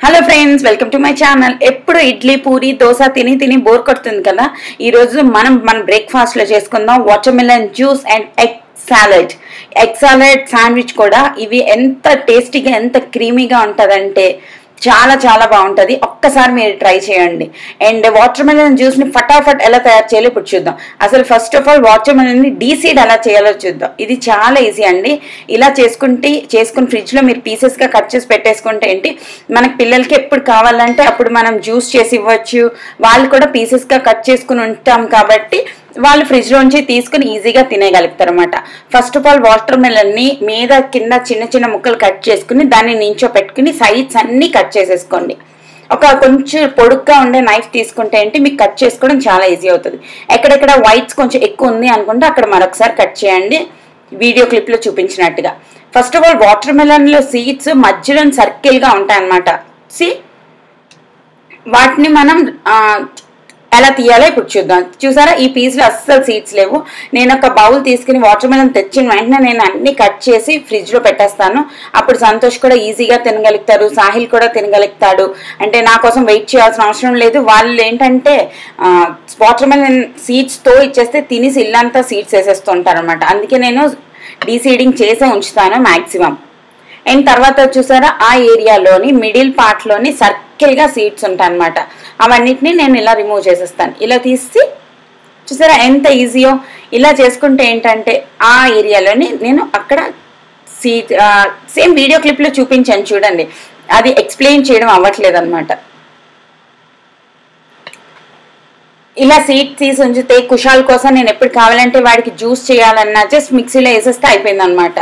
Hello friends, welcome to my channel. ఎప్పుడు ఇడ్లీ పూరి దోశ తిని తిని బోర్ కొడుతుంది కదా. ఈరోజు మన బ్రేక్ఫాస్ట్లో చేసుకుందాం water melon juice and egg salad sandwich కూడా. ఇవి ఎంత టేస్టీగా ఎంత క్రీమీగా ఉంటుందంటే చాలా చాలా బాగుంటుంది. ఒక్కసారి మీరు ట్రై చేయండి. అండ్ వాటర్ మిలన్ జ్యూస్ని ఫటాఫట్ ఎలా తయారు చేయాలో ఇప్పుడు చూద్దాం. అసలు ఫస్ట్ ఆఫ్ ఆల్ వాటర్ మిలన్ని డీసీడ్ ఎలా చేయాలో చూద్దాం. ఇది చాలా ఈజీ అండి. ఇలా చేసుకుని ఫ్రిడ్జ్లో మీరు పీసెస్గా కట్ చేసి పెట్టేసుకుంటే ఏంటి, మనకి పిల్లలకి ఎప్పుడు కావాలంటే అప్పుడు మనం జ్యూస్ చేసి ఇవ్వచ్చు. వాళ్ళు కూడా పీసెస్గా కట్ చేసుకుని ఉంటాం కాబట్టి వాళ్ళు ఫ్రిడ్జ్లోంచి తీసుకుని ఈజీగా తినేయగలుగుతారు అనమాట. ఫస్ట్ ఆఫ్ ఆల్ వాటర్ మిలన్ని మీద కింద చిన్న చిన్న ముక్కలు కట్ చేసుకుని దాన్ని నించో పెట్టుకుని సైడ్స్ అన్నీ కట్ చేసేసుకోండి. కొంచెం పొడుగ్గా ఉండే నైఫ్ తీసుకుంటే ఏంటి మీకు కట్ చేసుకోవడం చాలా ఈజీ అవుతుంది. ఎక్కడెక్కడ వైట్స్ కొంచెం ఎక్కువ ఉంది అనుకుంటే అక్కడ మరొకసారి కట్ చేయండి, వీడియో క్లిప్లో చూపించినట్టుగా. ఫస్ట్ ఆఫ్ ఆల్ వాటర్ మిలన్లో సీడ్స్ మధ్యలో సర్కిల్గా ఉంటాయన్నమాట. వాటిని మనం ఎలా తీయాలో ఇప్పుడు చూద్దాం. చూసారా, ఈ పీస్లో అస్సలు సీడ్స్ లేవు. నేను ఒక బౌల్ తీసుకుని వాటర్ మిలన్ తెచ్చిన వెంటనే నేను అన్ని కట్ చేసి ఫ్రిడ్జ్లో పెట్టేస్తాను. అప్పుడు సంతోష్ కూడా ఈజీగా తినగలుగుతారు, సాహిల్ కూడా తినగలుగుతాడు. అంటే నా కోసం వెయిట్ చేయాల్సిన అవసరం లేదు. వాళ్ళు ఏంటంటే వాటర్ మిలన్ సీడ్స్తో ఇచ్చేస్తే తినేసి ఇల్లంతా సీడ్స్ వేసేస్తుంటారు అనమాట. అందుకే నేను డీసీడింగ్ చేసే ఉంచుతాను మ్యాక్సిమం. అండ్ తర్వాత చూసారా, ఆ ఏరియాలోని మిడిల్ పార్ట్లోని సర్కిల్గా సీడ్స్ ఉంటాయి అనమాట. అవన్నిటిని నేను ఇలా రిమూవ్ చేసేస్తాను. ఇలా తీసి చూసారా ఎంత ఈజీయో. ఇలా చేసుకుంటే ఏంటంటే ఆ ఏరియాలోని నేను అక్కడ సేమ్ వీడియో క్లిప్లో చూపించాను చూడండి, అది ఎక్స్ప్లెయిన్ చేయడం అవ్వట్లేదు అనమాట. ఇలా సీడ్ తీసి ఉంచితే కుషాల్ కోసం నేను ఎప్పుడు కావాలంటే వాడికి జ్యూస్ చేయాలన్నా జస్ట్ మిక్సీలో వేసేస్తే అయిపోయింది అనమాట.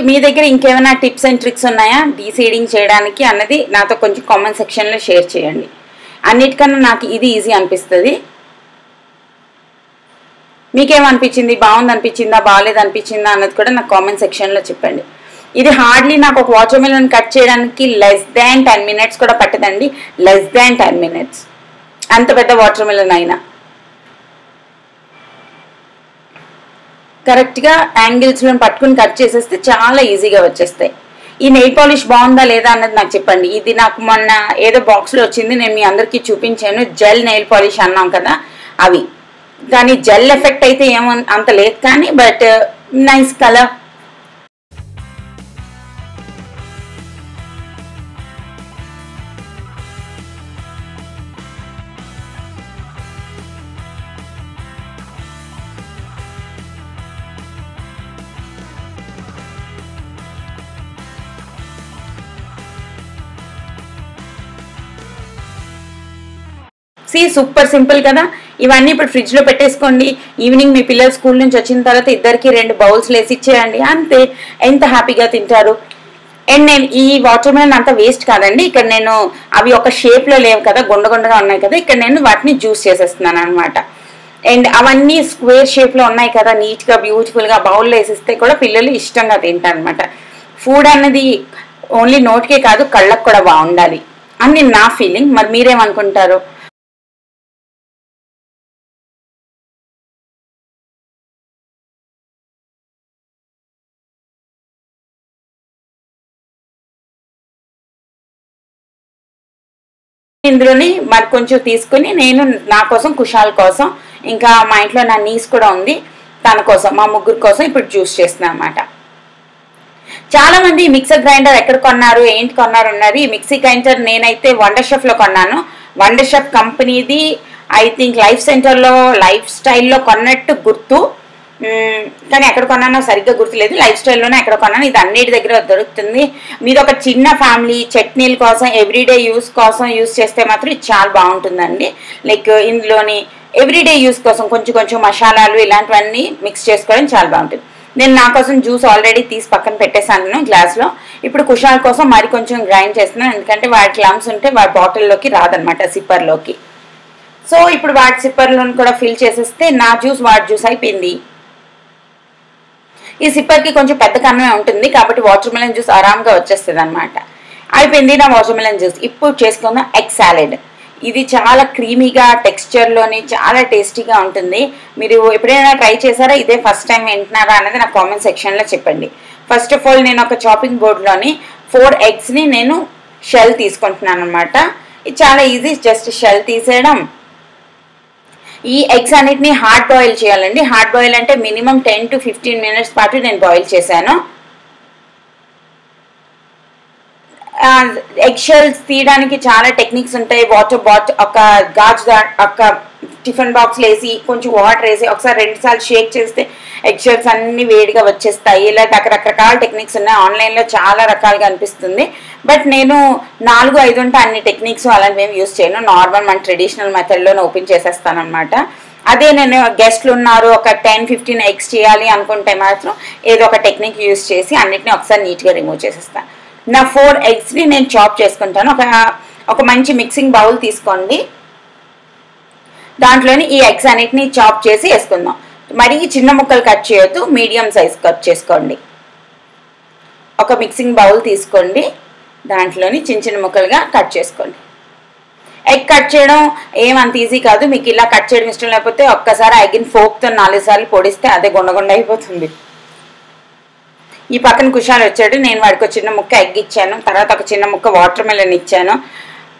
మీ దగ్గర ఇంకేమైనా టిప్స్ అండ్ ట్రిక్స్ ఉన్నాయా డీసీడింగ్ చేయడానికి అన్నది నాతో కొంచెం కామెంట్ సెక్షన్లో షేర్ చేయండి. అన్నిటికన్నా నాకు ఇది ఈజీ అనిపిస్తుంది. మీకేమనిపించింది, బాగుంది అనిపించిందా, బాగాలేదు అనిపించిందా అన్నది కూడా నాకు కామెంట్ సెక్షన్లో చెప్పండి. ఇది హార్డ్లీ నాకు ఒక వాటర్ మిలన్ కట్ చేయడానికి లెస్ దాన్ 10 minutes కూడా పట్టదండి. లెస్ దాన్ 10 minutes, అంత పెద్ద వాటర్ మిలన్ అయినా. కరెక్ట్గా యాంగిల్స్లో పట్టుకుని కట్ చేసేస్తే చాలా ఈజీగా వచ్చేస్తాయి. ఈ నెయిల్ పాలిష్ బాగుందా లేదా అన్నది నాకు చెప్పండి. ఇది నాకు మొన్న ఏదో బాక్స్లో వచ్చింది, నేను మీ అందరికీ చూపించాను. జెల్ నెయిల్ పాలిష్ అన్నాం కదా అవి, కానీ జెల్ ఎఫెక్ట్ అయితే ఏమో అంత లేదు, కానీ but nice colour. Super simple కదా. ఇవన్నీ ఇప్పుడు ఫ్రిడ్జ్లో పెట్టేసుకోండి. ఈవినింగ్ మీ పిల్లలు స్కూల్ నుంచి వచ్చిన తర్వాత ఇద్దరికి 2 bowls వేసి ఇచ్చేయండి, అంతే. ఎంత హ్యాపీగా తింటారు. అండ్ నేను ఈ వాటర్ మిలన్ అంతా వేస్ట్ కాదండి. ఇక్కడ నేను అవి ఒక షేప్లో లేవు కదా, గుండగా ఉన్నాయి కదా, ఇక్కడ నేను వాటిని జ్యూస్ చేసేస్తున్నాను అనమాట. అండ్ అవన్నీ స్క్వేర్ షేప్లో ఉన్నాయి కదా, నీట్గా బ్యూటిఫుల్గా బౌల్లో వేసిస్తే కూడా పిల్లలు ఇష్టంగా తింటారు అనమాట. ఫుడ్ అన్నది ఓన్లీ నోటికే కాదు కళ్ళకు కూడా బాగుండాలి అని నా ఫీలింగ్. మరి మీరేమనుకుంటారు? ఇందులోని మరి కొంచెం తీసుకుని నేను నా కోసం, కుషాల్ కోసం, ఇంకా మా ఇంట్లో నా నీస్ కూడా ఉంది, తన కోసం, మా ముగ్గురు కోసం ఇప్పుడు జ్యూస్ చేస్తున్నాను అనమాట. చాలా మంది మిక్సర్ గ్రైండర్ ఎక్కడ కొన్నారు, ఏంటి కొన్నారు అన్నది. మిక్సీ గ్రైండర్ నేనైతే వండర్ షెఫ్లో కొన్నాను. వండర్ షెఫ్ కంపెనీది ఐ థింక్ లైఫ్ స్టైల్లో కొన్నట్టు గుర్తు, కానీ ఎక్కడ కొన్నానో సరిగ్గా గుర్తులేదు. లైఫ్ స్టైల్లోనే ఎక్కడ కొన్నాను. ఇది అన్నిటి దగ్గర దొరుకుతుంది. మీరు ఒక చిన్న ఫ్యామిలీ చట్నీల కోసం, ఎవ్రీడే యూస్ కోసం యూస్ చేస్తే మాత్రం ఇది చాలా బాగుంటుందండి. లైక్ ఇందులోని ఎవ్రీడే యూస్ కోసం కొంచెం మసాలాలు ఇలాంటివన్నీ మిక్స్ చేసుకోవడం చాలా బాగుంటుంది. నేను నా కోసం జ్యూస్ ఆల్రెడీ తీసి పక్కన పెట్టేశాను గ్లాస్లో. ఇప్పుడు కుషాల్ కోసం మరి కొంచెం గ్రైండ్ చేస్తున్నాను, ఎందుకంటే వాటి లమ్స్ ఉంటే వాటి బాటిల్లోకి రాదనమాట, సిప్పర్లోకి. సో ఇప్పుడు వాటి సిప్పర్లోని కూడా ఫిల్ చేసేస్తే నా జ్యూస్ వాటి జ్యూస్ అయిపోయింది. ఈ సిప్పర్కి కొంచెం పెద్ద కన్నమే ఉంటుంది కాబట్టి వాటర్ మిలన్ జ్యూస్ ఆరాంగా వచ్చేస్తుంది అనమాట. అయిపోయింది నా వాటర్ మిలన్ జ్యూస్. ఇప్పుడు చేసుకుందాం ఎగ్ సాలెడ్. ఇది చాలా క్రీమీగా టెక్స్చర్లోని చాలా టేస్టీగా ఉంటుంది. మీరు ఎప్పుడైనా ట్రై చేశారా, ఇదే ఫస్ట్ టైం వింటున్నారా అనేది నాకు కామెంట్ సెక్షన్లో చెప్పండి. ఫస్ట్ ఆఫ్ ఆల్ నేను ఒక చాపింగ్ బోర్డ్లోని 4 ఎగ్స్ని నేను షెల్ తీసుకుంటున్నాను అనమాట. ఇది చాలా ఈజీ, జస్ట్ షెల్ తీసేయడం. ఈ ఎగ్స్ అన్నిటిని హార్డ్ బాయిల్ చేయాలండి. హార్డ్ బాయిల్ అంటే మినిమం 10 to 15 minutes పాటు నేను బాయిల్ చేశాను. ఎగ్ షెల్స్ తీయడానికి చాలా టెక్నిక్స్ ఉంటాయి. వాటర్ ఒక ఒక టిఫిన్ బాక్స్లో వేసి కొంచెం వాటర్ వేసి ఒకసారి 2 సార్లు షేక్ చేస్తే ఎగ్ షెల్స్ అన్ని వేడిగా వచ్చేస్తాయి. ఇలా రకరకాల టెక్నిక్స్ ఉన్నాయి. ఆన్లైన్లో చాలా రకాలుగా అనిపిస్తుంది. బట్ నేను 4-5 ఉంటే అన్ని టెక్నిక్స్ అలాంటివి ఏమి యూస్ చేయను. నార్మల్ మన ట్రెడిషనల్ మెథడ్లోనే ఓపెన్ చేసేస్తాను అనమాట. అదే నేను గెస్ట్లు ఉన్నారు, ఒక 10-15 ఎగ్స్ చేయాలి అనుకుంటే మాత్రం ఏదో ఒక టెక్నిక్ యూస్ చేసి అన్నిటిని ఒకసారి నీట్గా రిమూవ్ చేసేస్తాను. నా 4 ఎగ్స్ని నేను చాప్ చేసుకుంటాను. ఒక మంచి మిక్సింగ్ బౌల్ తీసుకోండి. దాంట్లోని ఈ ఎగ్స్ అన్నిటిని చాప్ చేసి వేసుకుందాం. మరీ చిన్న ముక్కలు కట్ చేయొద్దు, మీడియం సైజ్ కట్ చేసుకోండి. ఒక మిక్సింగ్ బౌల్ తీసుకోండి, దాంట్లోని చిన్న చిన్న ముక్కలుగా కట్ చేసుకోండి. ఎగ్ కట్ చేయడం ఏమంత ఈజీ కాదు. మీకు ఇలా కట్ చేయడం ఇష్టం లేకపోతే ఒక్కసారి ఎగ్ని ఫోక్తో 4 సార్లు పొడిస్తే అదే గుండగుండ అయిపోతుంది. ఈ పక్కన కుషాల్ వచ్చాడు. నేను వాడికి ఒక చిన్న ముక్క ఎగ్ ఇచ్చాను, తర్వాత ఒక చిన్న ముక్క వాటర్ మెలన్ ఇచ్చాను.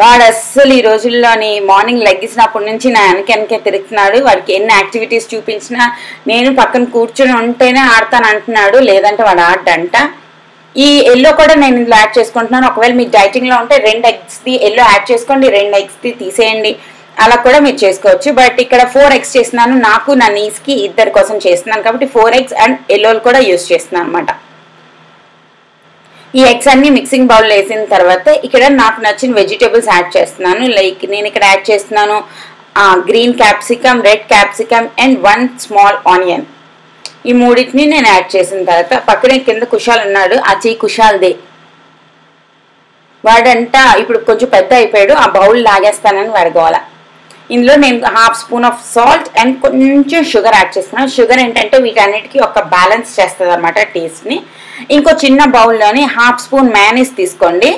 వాడు అస్సలు ఈ రోజుల్లోని మార్నింగ్ లెగ్ ఇచ్చినప్పటి నుంచి నా వెనకే తిరుగుతున్నాడు. వాడికి ఎన్ని యాక్టివిటీస్ చూపించినా నేను పక్కన కూర్చొని ఉంటేనే ఆడతాను అంటున్నాడు, లేదంటే వాడు ఆడ్డంట. ఈ ఎల్లో కూడా నేను ఇందులో యాడ్ చేసుకుంటున్నాను. ఒకవేళ మీకు డైటింగ్లో ఉంటే 2 ఎగ్స్ది ఎల్లో యాడ్ చేసుకోండి, 2 ఎగ్స్ది తీసేయండి, అలా కూడా మీరు చేసుకోవచ్చు. బట్ ఇక్కడ 4 ఎగ్స్ చేస్తున్నాను. నాకు నా నీస్కి ఇద్దరి కోసం చేస్తున్నాను కాబట్టి 4 ఎగ్స్ అండ్ ఎల్లోలు కూడా యూస్ చేస్తున్నాను అనమాట. ఈ ఎగ్స్ అన్ని మిక్సింగ్ బౌల్లో వేసిన తర్వాత ఇక్కడ నాకు నచ్చిన వెజిటేబుల్స్ యాడ్ చేస్తున్నాను. లైక్ నేను ఇక్కడ యాడ్ చేస్తున్నాను green capsicum, red capsicum and 1 small onion. ఈ మూడింటిని నేను యాడ్ చేసిన తర్వాత పక్కనే కింద కుషాల్ ఉన్నాడు, ఆ చెయ్యి కుషాల్దే. వాడంట ఇప్పుడు కొంచెం పెద్ద అయిపోయాడు, ఆ బౌల్ లాగేస్తానని వాడుకోవాల. ఇందులో నేను 1/2 స్పూన్ ఆఫ్ సాల్ట్ అండ్ కొంచెం షుగర్ యాడ్ చేస్తున్నాను. షుగర్ ఏంటంటే వీటన్నిటికీ ఒక బ్యాలెన్స్ చేస్తుంది అనమాట టేస్ట్ని. ఇంకో చిన్న బౌల్లోని 1/2 స్పూన్ మ్యాయోనీస్ తీసుకోండి.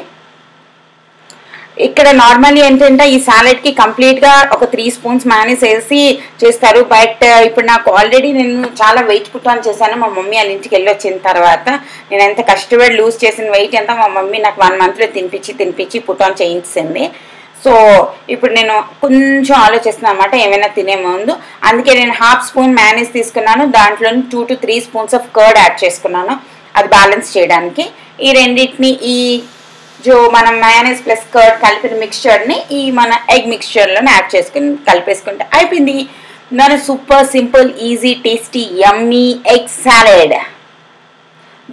ఇక్కడ నార్మల్లీ ఏంటంటే ఈ సాలెడ్కి కంప్లీట్గా ఒక 3 స్పూన్స్ మ్యాయోనీస్ వేసి చేస్తారు. బట్ ఇప్పుడు నాకు ఆల్రెడీ నేను చాలా వెయిట్ పుట్ ఆన్ చేశాను. మా మమ్మీ వాళ్ళ ఇంటికి వెళ్ళి వచ్చిన తర్వాత నేను ఎంత కష్టపడి లూజ్ చేసిన వెయిట్ ఎంత మా మమ్మీ నాకు 1 మంత్లో తినిపించి పుట్ ఆన్ చేయించింది. సో ఇప్పుడు నేను కొంచెం ఆలోచిస్తున్నాను అనమాట ఏమైనా తినే ముందు. అందుకే నేను 1/2 స్పూన్ మ్యాయోనీస్ తీసుకున్నాను. దాంట్లో 2 to 3 spoons of curd add చేసుకున్నాను, అది బ్యాలెన్స్ చేయడానికి. ఈ రెండింటిని ఈ మనం మయోనీస్ ప్లస్ కర్డ్ కలిపిన మిక్స్చర్ని ఈ మన ఎగ్ మిక్స్చర్లోనే యాడ్ చేసుకుని కలిపేసుకుంటే అయిపోయింది మన సూపర్ సింపుల్ ఈజీ టేస్టీ యమ్మీ ఎగ్ సాలెడ్.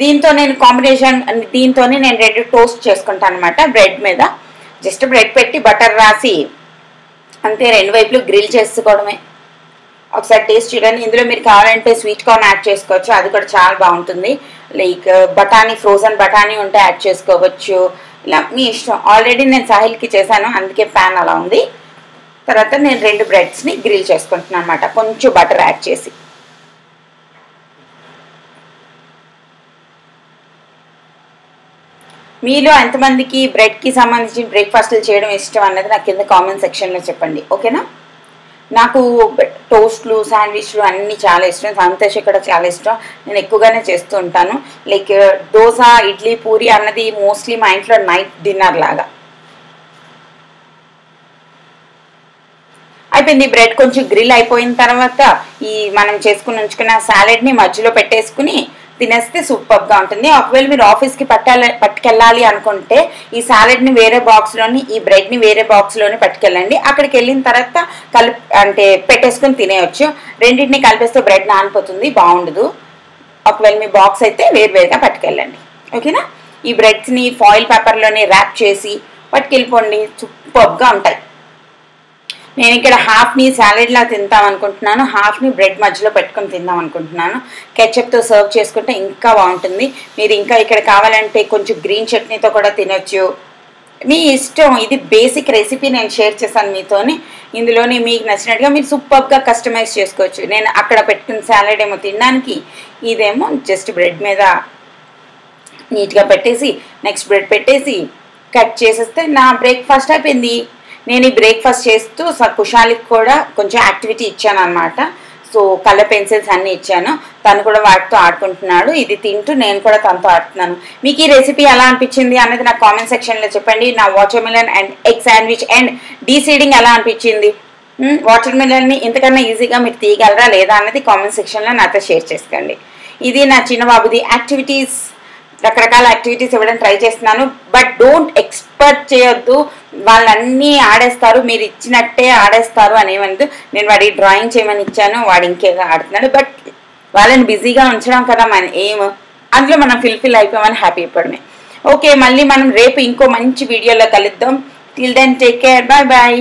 దీంతో నేను దీంతోనే నేను 2 టోస్ట్ చేసుకుంటాను అనమాట. బ్రెడ్ మీద జస్ట్ బ్రెడ్ పెట్టి బటర్ రాసి అంతే 2 వైపులు గ్రిల్ చేసుకోవడమే. ఒకసారి టేస్ట్ చూడండి. ఇందులో మీరు కావాలంటే స్వీట్ కార్న్ యాడ్ చేసుకోవచ్చు, అది కూడా చాలా బాగుంటుంది. లైక్ బఠానీ, ఫ్రోజన్ బఠానీ ఉంటే యాడ్ చేసుకోవచ్చు, ఇలా మీ ఇష్టం. ఆల్రెడీ నేను సాహిల్కి చేశాను, అందుకే ప్యాన్ అలా ఉంది. తర్వాత నేను 2 బ్రెడ్స్ని గ్రిల్ చేసుకుంటున్నాను అనమాట, కొంచెం బటర్ యాడ్ చేసి. మీలో ఎంతమందికి బ్రెడ్కి సంబంధించిన బ్రేక్ఫాస్ట్లు చేయడం ఇష్టం అన్నది నాకు కింద కామెంట్ సెక్షన్లో చెప్పండి, ఓకేనా? నాకు టోస్ట్లు, శాండ్విచ్లు అన్నీ చాలా ఇష్టం. సంతోష్ కూడా చాలా ఇష్టం. నేను ఎక్కువగానే చేస్తూ ఉంటాను. లైక్ దోశ, ఇడ్లీ, పూరి అన్నది మోస్ట్లీ మా ఇంట్లో నైట్ డిన్నర్ లాగా. అయిపోయింది. బ్రెడ్ కొంచెం గ్రిల్ అయిపోయిన తర్వాత ఈ మనం చేసుకుని ఉంచుకున్న సాలెడ్ని మధ్యలో పెట్టేసుకుని తినేస్తే సూపర్గా ఉంటుంది. ఒకవేళ మీరు ఆఫీస్కి పట్టుకెళ్ళాలి అనుకుంటే ఈ సాలెడ్ని వేరే బాక్స్లోని, ఈ బ్రెడ్ని వేరే బాక్స్లోని పట్టుకెళ్ళండి. అక్కడికి వెళ్ళిన తర్వాత పెట్టేసుకుని తినేయచ్చు. రెండింటిని కలిపేస్తే బ్రెడ్ నానిపోతుంది, బాగుండదు. ఒకవేళ మీ బాక్స్ అయితే వేరువేరుగా పట్టుకెళ్ళండి, ఓకేనా? ఈ బ్రెడ్స్ని ఫాయిల్ పేపర్లోని ర్యాప్ చేసి పట్టుకెళ్ళిపోండి, సూపర్గా ఉంటాయి. నేను ఇక్కడ హాఫ్ని సాలెడ్లా తిందాం అనుకుంటున్నాను, హాఫ్ని బ్రెడ్ మధ్యలో పెట్టుకొని తిందాం అనుకుంటున్నాను. కెచప్తో సర్వ్ చేసుకుంటే ఇంకా బాగుంటుంది. మీరు ఇంకా ఇక్కడ కావాలంటే కొంచెం గ్రీన్ చట్నీతో కూడా తినొచ్చు. మీ ఇష్టం. ఇది బేసిక్ రెసిపీ నేను షేర్ చేశాను మీతోని. ఇందులోని మీకు నచ్చినట్టుగా మీరు సూపర్గా కస్టమైజ్ చేసుకోవచ్చు. నేను అక్కడ పెట్టుకున్న సాలడ్ ఏమో తినడానికి, ఇదేమో జస్ట్ బ్రెడ్ మీద నీట్గా పెట్టేసి నెక్స్ట్ బ్రెడ్ పెట్టేసి కట్ చేసేస్తే నా బ్రేక్ఫాస్ట్ అయిపోయింది. నేను ఈ బ్రేక్ఫాస్ట్ చేస్తూ కుషాలికి కూడా కొంచెం యాక్టివిటీ ఇచ్చాను అనమాట. సో కలర్ పెన్సిల్స్ అన్నీ ఇచ్చాను, తను కూడా వాటితో ఆడుకుంటున్నాడు. ఇది తింటూ నేను కూడా తనతో ఆడుతున్నాను. మీకు ఈ రెసిపీ ఎలా అనిపించింది అన్నది నాకు కామెంట్ సెక్షన్లో చెప్పండి. నా water melon and egg sandwich and deseeding ఎలా అనిపించింది, వాటర్ మిలన్ని ఇంతకన్నా ఈజీగా మీరు తీయగలరా లేదా అన్నది కామెంట్ సెక్షన్లో నాతో షేర్ చేసుకోండి. ఇది నా చిన్న బాబుది యాక్టివిటీస్. రకరకాల యాక్టివిటీస్ ఇవ్వడం ట్రై చేస్తున్నాను. బట్ డోంట్ ఎక్స్పెక్ట్ చేయొద్దు వాళ్ళన్నీ ఆడేస్తారు, మీరు ఇచ్చినట్టే ఆడేస్తారు అనేవద్దు. నేను వాడికి డ్రాయింగ్ చేయమని ఇచ్చాను, వాడు ఇంకేదో ఆడుతున్నాడు. బట్ వాళ్ళని బిజీగా ఉంచడం కదా మన ఎయిమ్. అందులో మనం ఫిల్ఫిల్ అయిపోయామని హ్యాపీ అయిపోవడమే. ఓకే, మళ్ళీ మనం రేపు ఇంకో మంచి వీడియోలో కలుద్దాం. Till then take care, bye bye.